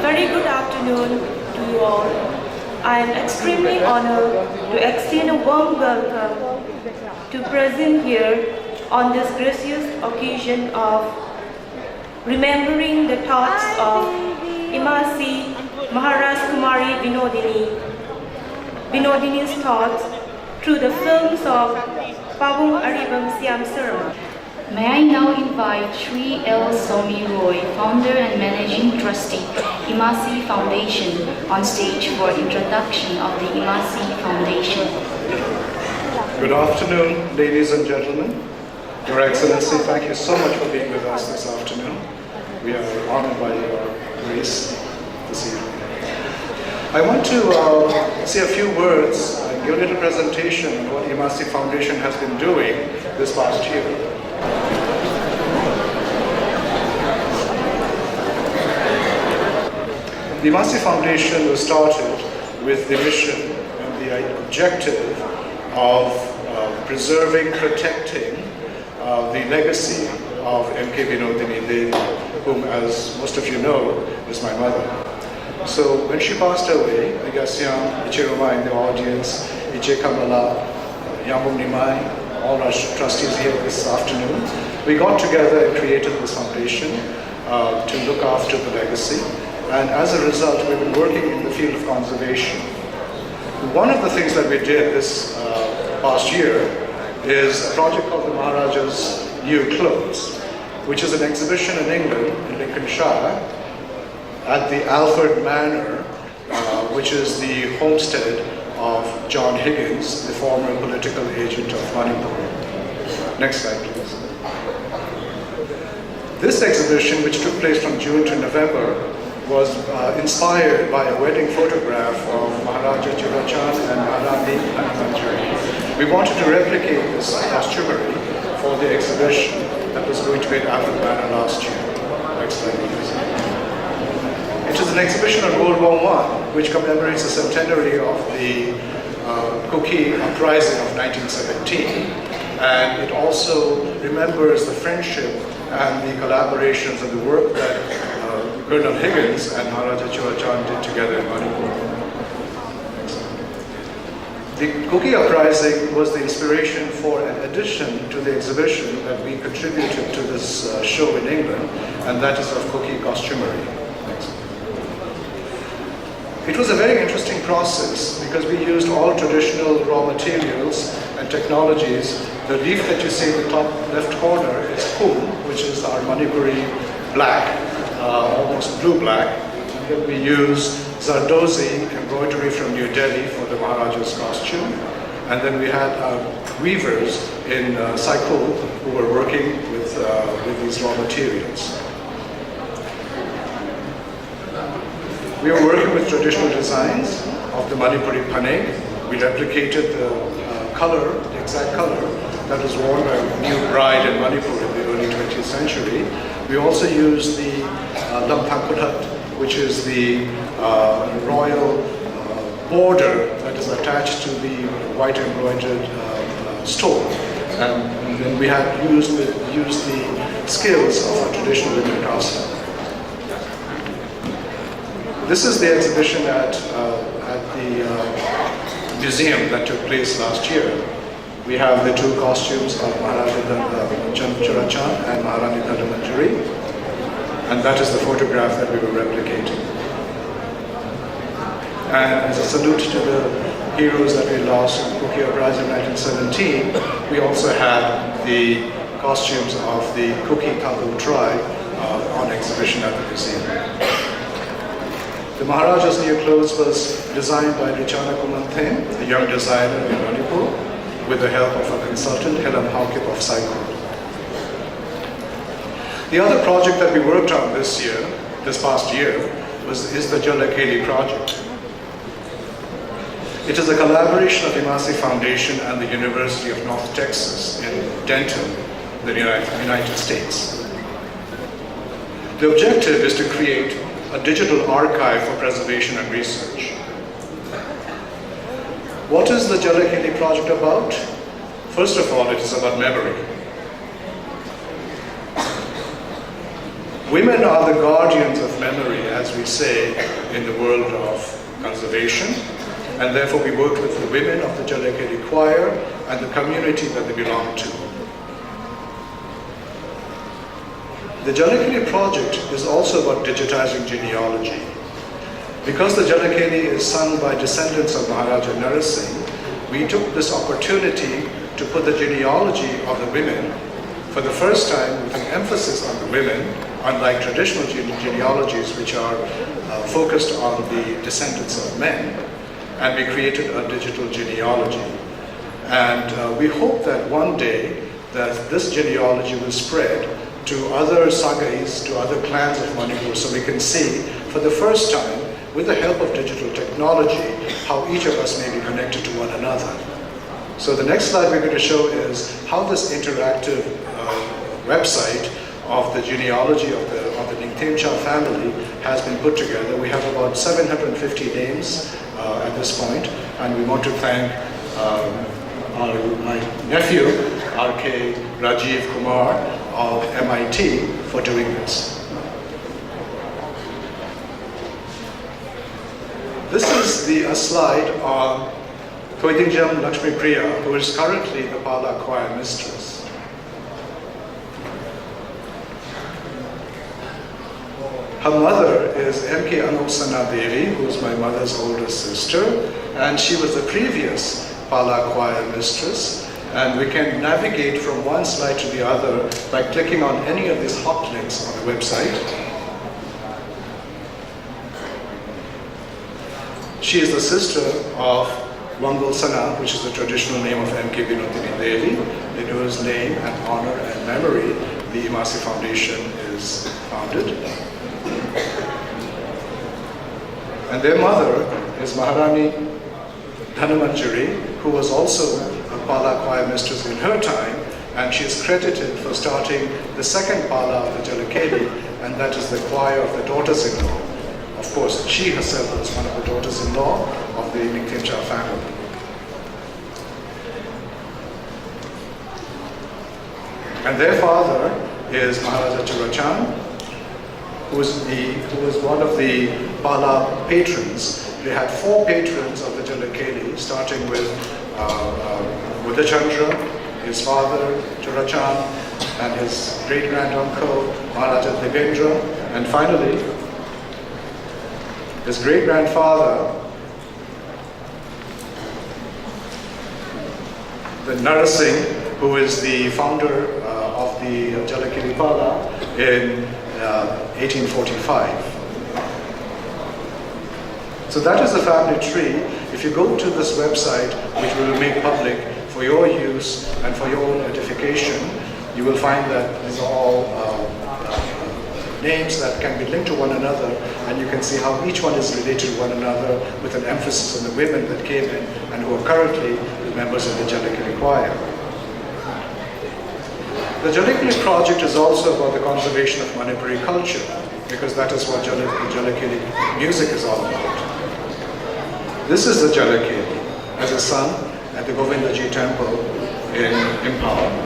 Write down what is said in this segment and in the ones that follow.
Very good afternoon to you all. I am extremely honored to extend a warm welcome to present here on this gracious occasion of remembering the thoughts of Imasi Maharaj Kumari Vinodini's thoughts through the films of Pavung Aribam Siam Sarma. May I now invite Sri L. Somi Roy, founder and managing trustee, Imasi Foundation, on stage for introduction of the Imasi Foundation. Good afternoon, ladies and gentlemen. Your Excellency, thank you so much for being with us this afternoon. We are honored by your grace this evening. I want to say a few words, give a little presentation on what the Imasi Foundation has been doing this past year. The Imasi Foundation was started with the mission and the objective of preserving, protecting the legacy of M.K. Vinodini Devi, whom, as most of you know, is my mother. So when she passed away, I guess Ichiroma in the audience, Iche Kamala, Yambum Nimai, all our trustees here this afternoon, we got together and created this foundation to look after the legacy. And as a result, we've been working in the field of conservation. One of the things that we did this past year is a project called the Maharaja's New Clothes, which is an exhibition in England, in Lincolnshire, at the Alford Manor, which is the homestead of John Higgins, the former political agent of Manipur. Next slide, please. This exhibition, which took place from June to November, was inspired by a wedding photograph of Maharaja Chirachan and Maharani Manjari. We wanted to replicate this costumery for the exhibition that was going to be at Alfred Manor last year. Next slide, please. It is an exhibition on World War I, which commemorates the centenary of the Kuki uprising of 1917. And it also remembers the friendship and the collaborations and the work that Colonel Higgins and Maharaja Churachan did together in Manipur. The Kuki uprising was the inspiration for an addition to the exhibition that we contributed to this show in England, and that is of Kuki costumery. It was a very interesting process because we used all traditional raw materials and technologies. The leaf that you see in the top left corner is kum, which is our Manipuri black, almost blue-black. And then we use Zardozi embroidery from New Delhi for the Maharaja's costume. And then we had weavers in Saikul who were working with these raw materials. We were working with traditional designs of the Manipuri Pane. We replicated the color, the exact color that was worn by a new bride in Manipur in the early 20th century. We also used the Lampangkulat, which is the royal border that is attached to the white embroidered stole. And then we had used the skills of our traditional women craftsmen. This is the exhibition at the museum that took place last year. We have the two costumes of Maharaja Churachan and Maharani Dhanamanjari, and that is the photograph that we were replicating. And as a salute to the heroes that we lost in Kuki uprising in 1917, we also had the costumes of the Kuki Tabu tribe on exhibition at the museum. The Maharaja's new clothes was designed by Richana Kumanthen, a young designer in Manipur, with the help of a consultant, Helen Haukip of Saikul. The other project that we worked on this past year, is the Jalakeli Project. It is a collaboration of Imasi Foundation and the University of North Texas in Denton, the United States. The objective is to create a digital archive for preservation and research. What is the Jalakeli Project about? First of all, it is about memory. Women are the guardians of memory, as we say in the world of conservation, and therefore we worked with the women of the Jalakeli choir and the community that they belong to. The Jalakeli Project is also about digitizing genealogy. Because the Jalakeli is sung by descendants of Maharaja Narasingh, we took this opportunity to put the genealogy of the women for the first time with an emphasis on the women, unlike traditional genealogies which are focused on the descendants of men, and we created a digital genealogy. And we hope that one day that this genealogy will spread to other sagais, to other clans of Manipur, so we can see for the first time, with the help of digital technology, how each of us may be connected to one another. So the next slide we're going to show is how this interactive website of the genealogy of the Lincolnshire family has been put together. We have about 750 names at this point, and we want to thank my nephew, R.K. Rajiv Kumar of MIT, for doing this. This is a slide on Thoidingjam Lakshmi Priya, who is currently the Pala choir mistress. Her mother is M.K. Anupsana Devi, who is my mother's older sister, and she was the previous Pala choir mistress. And we can navigate from one slide to the other by clicking on any of these hot links on the website. She is the sister of Wangal Sana, which is the traditional name of M.K. Vinodini Devi, in whose name and honor and memory the Imasi Foundation is founded. And their mother is Maharani Dhanamanjari, who was also a Pala choir mistress in her time, and she is credited for starting the second Pala of the Jalakeli, and that is the choir of the daughters-in-law. Of course, she herself was one of the daughters-in-law of the Lincolnshire family. And their father is Maharaja Churachan, who was one of the Pala patrons. They had 4 patrons of the Jalakeli, starting with Buddhachandra, his father Churachan, and his great-granduncle Maharaja Devendra, and finally his great-grandfather, the Narasingh, who is the founder of the Jalakeli Pala in 1845. So that is the family tree. If you go to this website, which we will make public for your use and for your own edification, you will find that these are all names that can be linked to one another, and you can see how each one is related to one another, with an emphasis on the women that came in and who are currently the members of the Jalakeli choir. The Jalakeli Project is also about the conservation of Manipuri culture, because that is what Jalakeli music is all about. This is the Jalakeli as a son at the Govindaji temple in Imphal.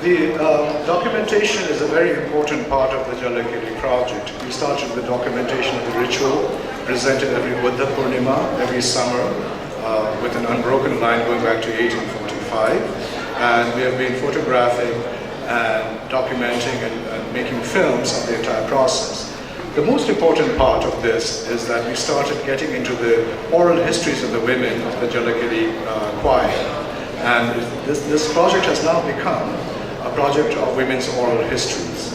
The documentation is a very important part of the Jalakeli project. We started the documentation of the ritual, presented every Buddha Purnima, every summer, with an unbroken line going back to 1845. And we have been photographing and documenting and making films of the entire process. The most important part of this is that we started getting into the oral histories of the women of the Jalakeli choir. And this project has now become a project of women's oral histories.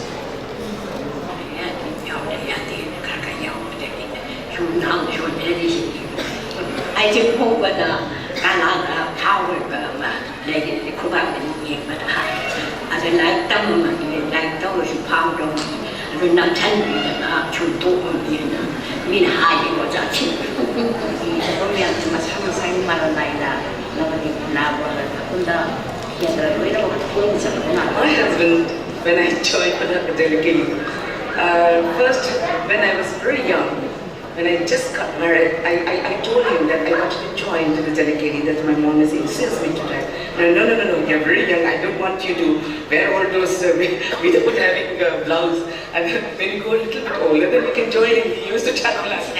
My husband, when I joined the Jalakeli, first when I was very young, when I just got married, I told him that I wanted to join the Jalakeli, that my mom is insists me to that. No, you're very young, I don't want you to wear all those without having a blouse. And then when you go a little bit older, then you can join him. He used to tell us.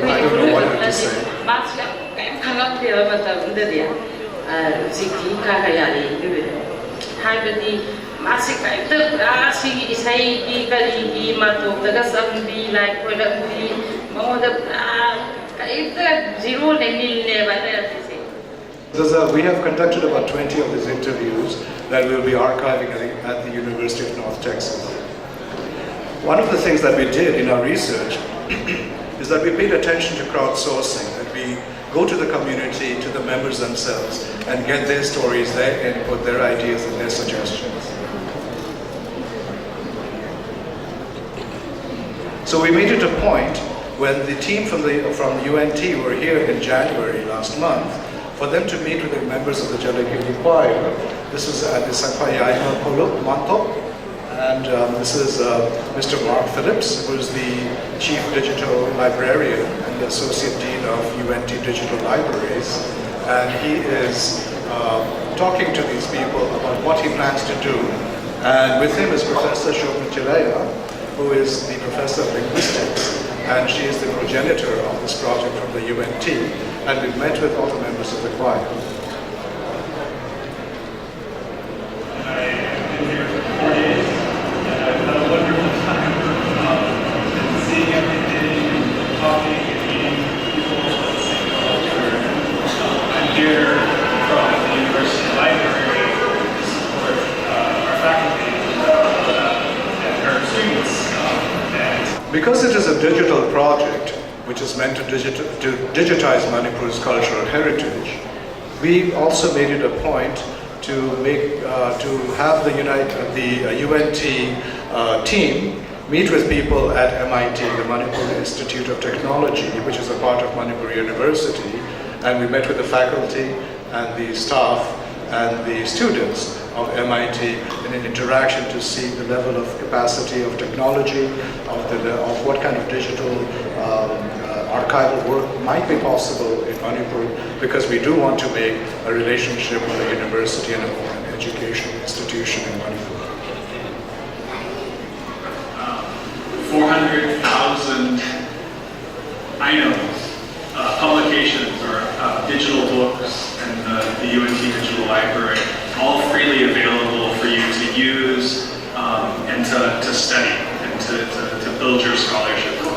I don't know what to say. We have conducted about 20 of these interviews that we will be archiving at the University of North Texas. One of the things that we did in our research is that we paid attention to crowdsourcing, that we go to the community, to the members themselves, and get their stories, their input, their ideas, and their suggestions. So we made it a point when the team from UNT were here in January last month, for them to meet with the members of the Jalakeli choir. This was at the Sankhayaima Koluk Mantop, And this is Mr. Mark Phillips, who is the Chief Digital Librarian and the Associate Dean of UNT Digital Libraries. And he is talking to these people about what he plans to do. And with him is Professor Shobna Chilaya, who is the Professor of Linguistics, and she is the progenitor of this project from the UNT. And we've met with all the members of the choir. Because it is a digital project, which is meant to digitize Manipur's cultural heritage, we also made it a point to have the UNT team meet with people at MIT, the Manipur Institute of Technology, which is a part of Manipur University, and we met with the faculty and the staff and the students of MIT in an interaction to see the level of capacity of technology, of what kind of digital archival work might be possible in Manipur, because we do want to make a relationship with a university and an educational institution in Manipur. 400,000 items, publications or digital books in the UNT Digital Library, all freely available for you to use and to study and to build your scholarship on.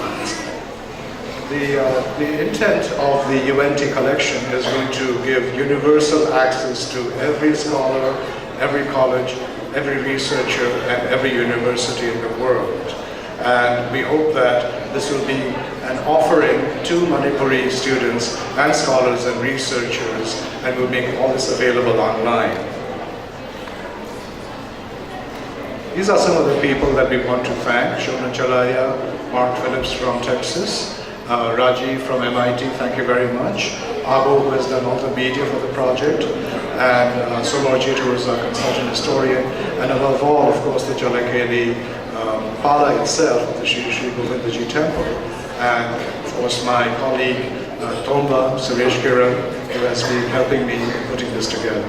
The intent of the UNT collection is going to give universal access to every scholar, every college, every researcher, and every university in the world. And we hope that this will be an offering to Manipuri students and scholars and researchers, and we'll make all this available online. These are some of the people that we want to thank: Shobna Chalaya, Mark Phillips from Texas, Raji from MIT, thank you very much, Abo, who has done all the media for the project, and Somorjit, who is our consultant historian, and above all, of course, the Jalakeli Pala itself, the Shri Govindaji temple, and of course my colleague Tomba Suresh Kiran, who has been helping me in putting this together.